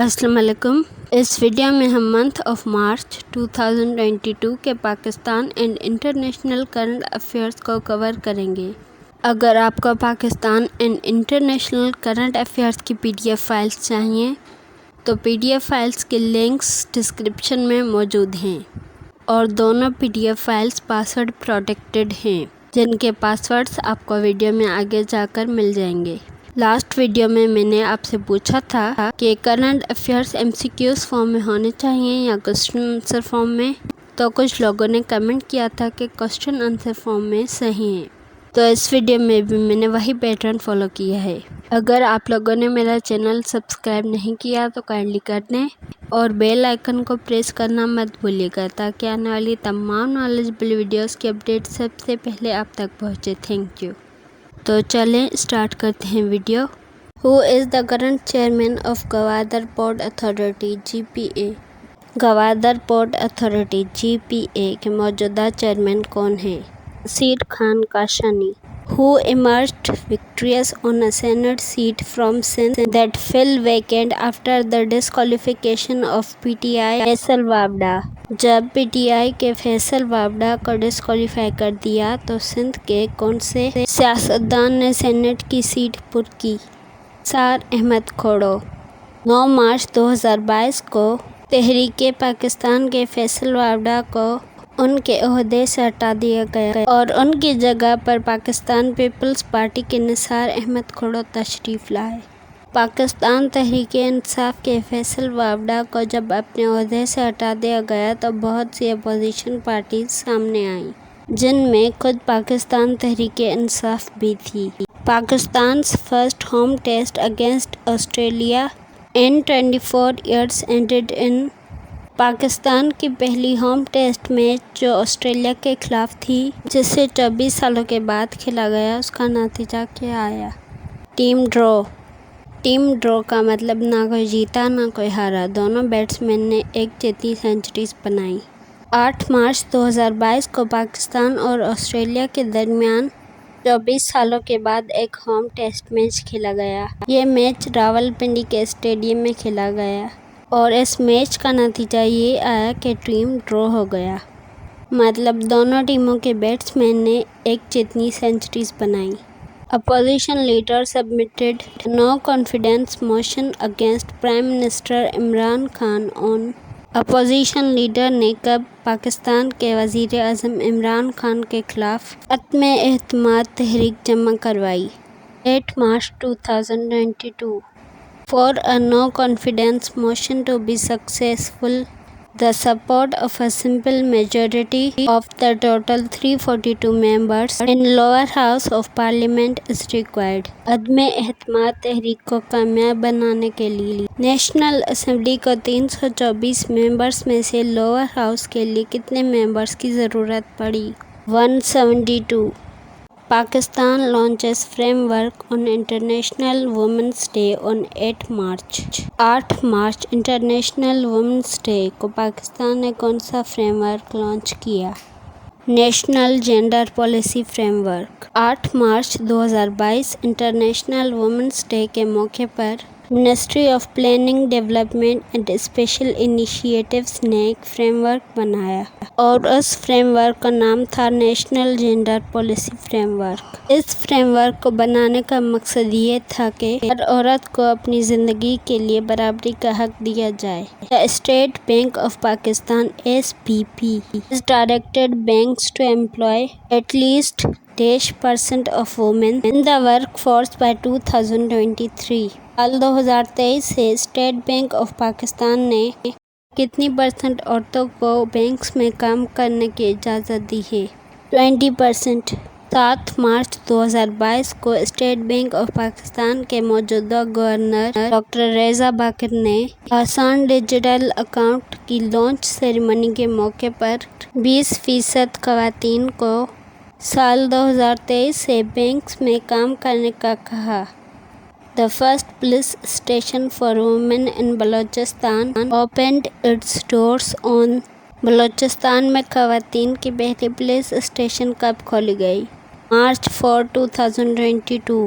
السلام علیکم۔ اس ویڈیو میں ہم منتھ آف مارچ 2022 کے Pakistan and international current affairs کو کور کریں گے۔ اگر آپ کو Pakistan and international current affairs کی PDF فائلز چاہیے تو PDF فائلز کے لنکس ڈسکرپشن میں موجود ہیں، اور دونوں PDF فائلز پاسورڈ پروٹیکٹڈ ہیں، جن کے پاسورڈز آپ کو ویڈیو میں آگے جا کر مل جائیں گے۔ لاسٹ ویڈیو میں نے آپ سے پوچھا تھا کہ کرنٹ افیئرس MCQs فارم میں ہونے چاہیے یا کوسچن آنسر فارم میں، تو کچھ لوگوں نے کمنٹ کیا تھا کہ کوسچن آنسر فارم میں صحیح ہے، تو اس ویڈیو میں بھی میں نے وہی پیٹرن فالو کیا ہے۔ اگر آپ لوگوں نے میرا چینل سبسکرائب نہیں کیا تو کائنڈلی کر دیں، اور بیل آئیکن کو پریس کرنا مت بھولیے گا تاکہ آنے والی تمام نالجبل ویڈیوز کی اپڈیٹ سب سے پہلے آپ تک پہنچے۔ Thank you. تو چلیں اسٹارٹ کرتے ہیں video. Who is the current chairman of Gwadar port authority GPA؟ Gwadar port authority GPA کے موجودہ چیئرمین کون ہیں؟ Naseer Khan کاشانی۔ Who emerged victorious on a Senate seat from Sindh that fell vacant after the disqualification of PTI Faisal وابڈا؟ جب PTI کے فیصل وابڈا کو disqualify کر دیا تو سندھ کے کون سے سیاستدان نے سینیٹ کی سیٹ پر کی؟ نثار احمد کھوڑو۔ 9 مارچ 2022 کو تحریک پاکستان کے فیصل وابڈا کو ان کے عہدے سے ہٹا دیا گیا اور ان کی جگہ پر پاکستان پیپلز پارٹی کے نثار احمد کھوڑو تشریف لائے۔ پاکستان تحریک انصاف کے فیصل وابڈا کو جب اپنے عہدے سے ہٹا دیا گیا تو بہت سی اپوزیشن پارٹیز سامنے آئیں، جن میں خود پاکستان تحریک انصاف بھی تھی۔ پاکستان's first home test against Australia in 24 years ended in Pakistan کی پہلی ہوم ٹیسٹ میچ جو آسٹریلیا کے خلاف تھی، جسے 24 سالوں کے بعد کھیلا گیا، اس کا نتیجہ کیا آیا؟ ٹیم ڈرا۔ ٹیم ڈرا کا مطلب نہ کوئی جیتا نہ کوئی ہارا، دونوں بیٹسمین نے ایک جیتی سینچریز بنائی۔ 8 مارچ 2022 کو پاکستان اور آسٹریلیا کے درمیان 24 سالوں کے بعد ایک ہوم ٹیسٹ میچ کھیلا گیا۔ یہ میچ راولپنڈی کے اسٹیڈیم میں کھیلا گیا اور اس میچ کا نتیجہ یہ آیا کہ ٹیم ڈرا ہو گیا، مطلب دونوں ٹیموں کے بیٹسمین نے ایک جتنی سینچریز بنائی۔ Opposition leader submitted no confidence motion against prime minister Imran Khan on. Opposition leader نے کب پاکستان کے وزیر اعظم عمران خان کے خلاف عدم اعتماد تحریک جمع کروائی؟ 8 March 2022۔ For a no confidence motion to be successful, the support of a simple majority of the total 342 members in lower house of parliament is required۔ عدم اعتماد تحریک کو کامیاب بنانے کے لیے نیشنل اسمبلی کو 324 ممبرز میں سے لوور ہاؤس کے لیے کتنے ممبرز کی ضرورت پڑی؟ 172۔ Pakistan launches framework on international women's day on 8 March. 8 March international women's day کو پاکستان نے کون سا فریم ورک لانچ کیا؟ National gender policy framework. 8 March 2022 international women's day کے موقع پر ministry of planning development and special initiatives نے ایک فریم ورک بنایا اور اس فریم ورک کا نام تھا national gender policy framework. اس فریم ورک کو بنانے کا مقصد یہ تھا کہ ہر عورت کو اپنی زندگی کے لیے برابری کا حق دیا جائے۔ The State Bank of Pakistan (SBP) is directed banks to employ at least %% of women in the workforce by 2023۔ سال 2023 سے اسٹیٹ بینک آف پاکستان نے کتنی % عورتوں کو بینکس میں کام کرنے کی اجازت دی ہے؟ 20%۔ 7 مارچ 2022 کو اسٹیٹ بینک آف پاکستان کے موجودہ گورنر ڈاکٹر رضا باقر نے آسان ڈیجیٹل اکاؤنٹ کی لانچ سیریمنی کے موقع پر 20% خواتین کو سال 2023 سے بینکس میں کام کرنے کا کہا۔ The first police station for women in Balochistan opened its doors on۔ Balochistan میں خواتین کی پہلی پولیس اسٹیشن کب کھولی گئی؟ March 4، 2022۔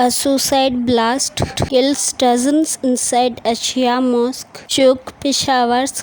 A suicide blast kills dozens inside Ashia Mosque, Chowk, Peshawar's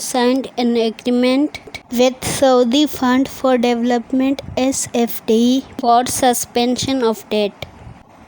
signed an agreement with Saudi Fund for Development (SFD) for suspension of debt.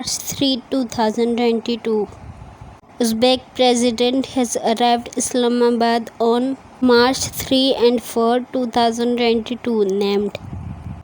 March 3, 2022. Uzbek president has arrived Islamabad on March 3 and 4, 2022. Named.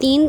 3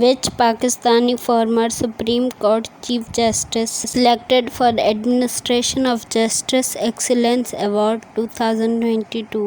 Which Pakistani former Supreme Court Chief Justice selected for Administration of Justice Excellence Award 2022?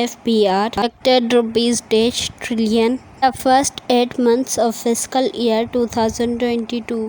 (FBR) collected ₹1 trillion the first 8 months of fiscal year 2022.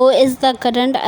Who is the current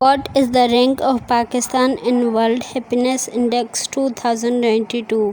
What is the rank of Pakistan in World Happiness Index 2022?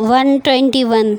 121।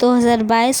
2022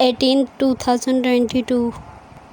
18, 2022।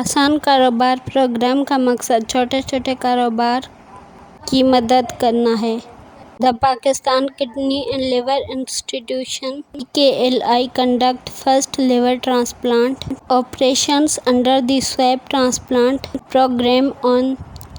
آسان کاروبار programme کا مقصد چھوٹے چھوٹے کاروبار کی مدد کرنا ہے۔ The Pakistan Kidney and Liver Institution (PKLI) conduct first liver transplant operations under the swab transplant program on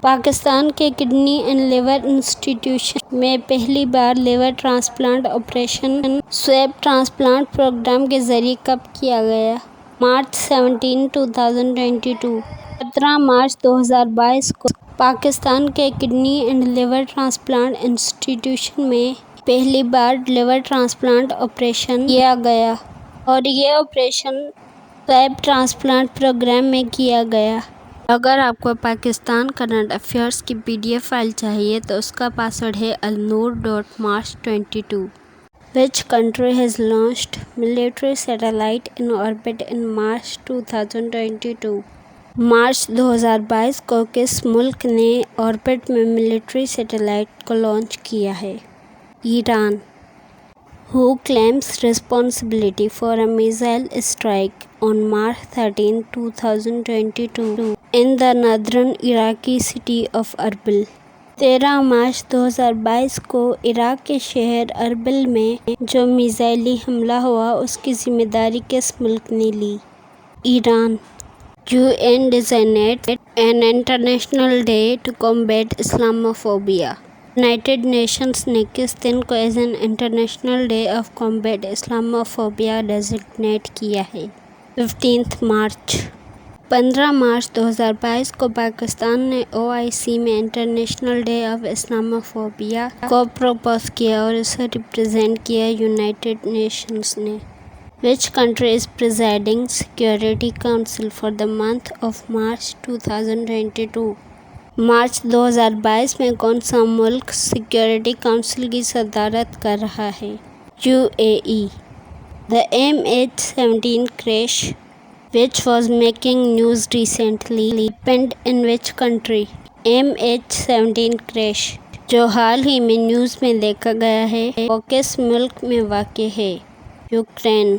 Pakistan کے کڈنی اینڈ لیور انسٹیٹیوشن میں پہلی بار liver transplant operation swap transplant program کے ذریعے کب کیا گیا؟ مارچ 17، 2022 17 مارچ 2022 کو پاکستان کے kidney and liver transplant institution میں پہلی بار لیور ٹرانسپلانٹ آپریشن کیا گیا اور یہ آپریشن سویب ٹرانسپلانٹ پروگرام میں کیا گیا۔ اگر آپ کو پاکستان کرنٹ افیئرس کی PDF فائل چاہیے تو اس کا پاسورڈ ہے alnoor.march22۔ Which country has launched military satellite in orbit in March 2022؟ March 2022 کو کس ملک نے آربٹ میں ملٹری سیٹلائٹ کو لانچ کیا ہے؟ Iran. Who claims responsibility for a missile strike on March 13, 2022 in the northern Iraqi city of Erbil؟ 13 March 2022 کو عراق کے شہر اربل میں جو میزائلی حملہ ہوا اس کی ذمہ داری کس ملک نے لی؟ Iran. UN designates an international day to combat Islamophobia۔ United nations نے کس دن کو as an international day of combat Islamophobia designate کیا ہے؟ 15 مارچ۔ 15 مارچ 2022 کو پاکستان نے OIC میں انٹرنیشنل ڈے آف اسلاموفوبیا کو پروپوز کیا اور اسے ریپرزینٹ کیا یونائٹڈ نیشنز نے۔ Which country is presiding Security Council for the month of March 2022؟ March 2022 میں کون سا ملک سیکیورٹی کونسل کی صدارت کر رہا ہے؟ UAE۔ The MH17 crash which was making news recently happened in which country؟ MH17 crash جو حال ہی میں نیوز میں دیکھا گیا ہے وہ کس ملک میں واقع ہے؟ Ukraine.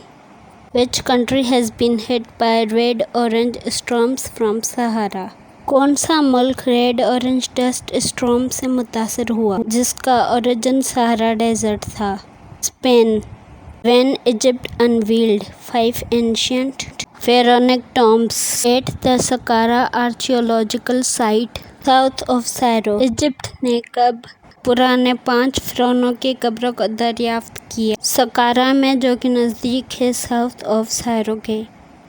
Which country has been hit by red orange storms from Sahara؟ کون سا ملک ریڈ اورنج ڈسٹ اسٹارم سے متاثر ہوا جس کا اوریجن سہارا ڈیزرٹ تھا؟ Spain. When Egypt unveiled 5 ancient pharaonic tombs at the Saqqara archaeological site south of Cairo۔ Egypt نے کب پرانے 5 فرعونوں کی قبروں کو دریافت کیا؟ سقارا میں جو کہ نزدیک ہے ساؤتھ آف سائرو کے؟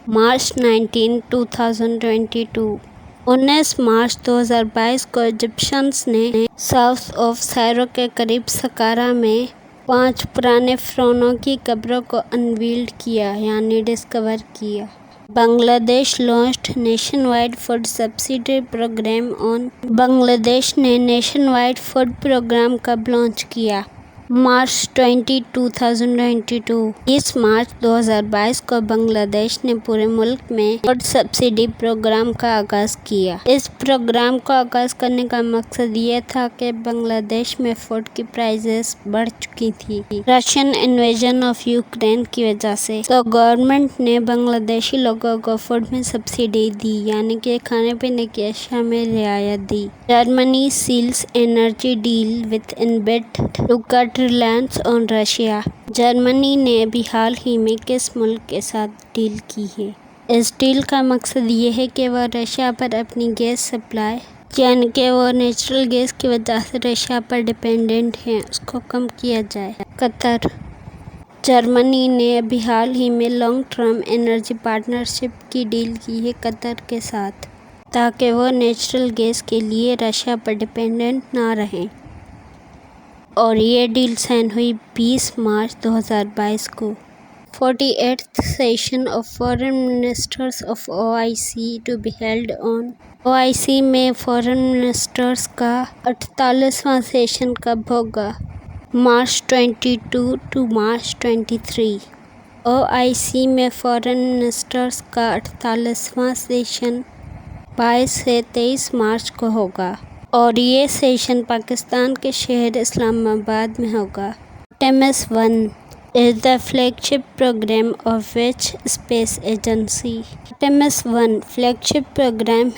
مارچ 19، 2022 19 مارچ 2022 کو ایجپشنز نے ساؤتھ آف سائرو کے قریب سقارا میں 5 پرانے فرعونوں کی قبروں کو انویلڈ کیا یعنی ڈسکور کیا۔ Bangladesh launched nationwide food subsidy program on. Bangladesh نے نیشن وائڈ فوڈ پروگرام کب لانچ کیا؟ مارچ 20، 2022 20 مارچ 2022 کو بنگلہ دیش نے پورے ملک میں فوڈ سبسڈی پروگرام کا آغاز کیا۔ اس پروگرام کو آغاز کرنے کا مقصد یہ تھا کہ بنگلہ دیش میں فوڈ کی پرائسز بڑھ چکی تھی رشین انویژن آف یوکرین کی وجہ سے، تو گورنمنٹ نے بنگلہ دیشی لوگوں کو فوڈ میں سبسڈی دی یعنی کہ کھانے پینے کی اشیاء میں رعایت دی۔ Germany sells energy deal with in bid to cut reliance on Russia. جرمنی نے ابھی حال ہی میں کس ملک کے ساتھ ڈیل کی ہے؟ اس ڈیل کا مقصد یہ ہے کہ وہ رشیا پر اپنی گیس سپلائی یعنی کہ وہ نیچرل گیس کی وجہ سے رشیا پر ڈیپینڈنٹ ہیں اس کو کم کیا جائے۔ قطر۔ جرمنی نے ابھی حال ہی میں لانگ ٹرم انرجی پارٹنرشپ کی ڈیل کی ہے قطر کے ساتھ تاکہ وہ نیچرل گیس کے لیے رشیا پر ڈیپینڈنٹ نہ رہیں، اور یہ ڈیل سائن ہوئی 20 مارچ 2022 کو۔ 48th session of Foreign Ministers of OIC to be held on۔ OIC میں فورن منسٹرز کا 48واں سیشن کب ہوگا؟ March 22 to March 23۔ OIC میں فورن منسٹرز کا 48واں سیشن 22 سے 23 مارچ کو ہوگا اور یہ سیشن پاکستان کے شہر اسلام آباد میں ہوگا۔ Teams 1 is the flagship program of which space agency? Artemis 1 flagship program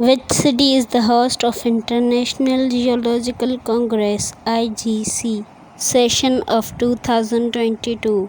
Which city is the host of International Geological Congress (IGC) session of 2022?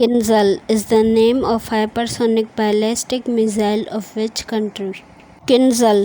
Kinzhal is the name of hypersonic ballistic missile of which country? Kinzhal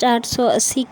480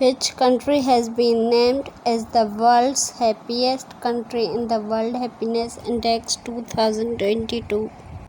Which country has been named as the world's happiest country in the World Happiness Index 2022?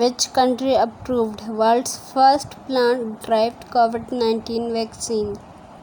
Which country approved world's first plant-derived COVID-19 vaccine?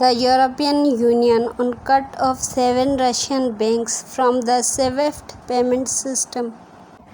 The European Union on cut off 7 Russian banks from the SWIFT payment system.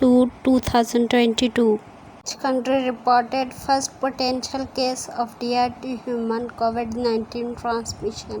2, 2022। Which country reported first potential case of death to human COVID-19 transmission?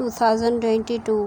2022।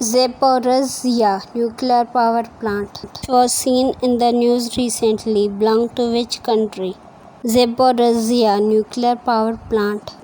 Zaporizhzhia nuclear power plant was seen in the news recently belong to which country? Zaporizhzhia nuclear power plant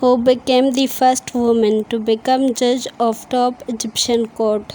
Who became the first woman to become judge of top Egyptian court?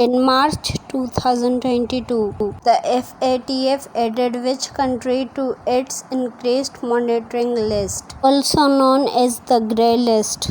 In March 2022, the FATF added which country to its increased monitoring list, also known as the Grey List?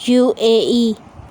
UAE।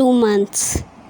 2 months।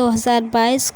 2022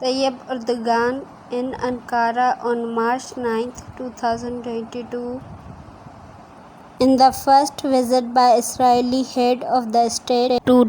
Tayyip Erdogan in Ankara on March 9, 2022. In the first visit by Israeli head of the state to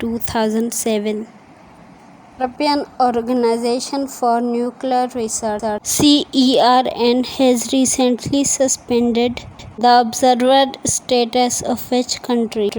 2007। European Organization for Nuclear Research (CERN) has recently suspended the observed status of which country?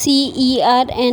(CERN)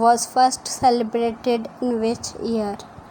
was first celebrated in which year?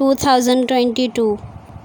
2022।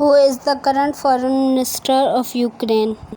Who is the current foreign minister of Ukraine?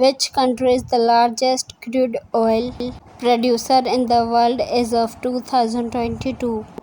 Which country is the largest crude oil producer in the world as of 2022?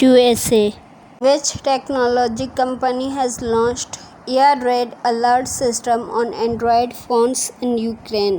USA. Which technology company has launched Air Raid Alert System on Android phones in Ukraine?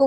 Who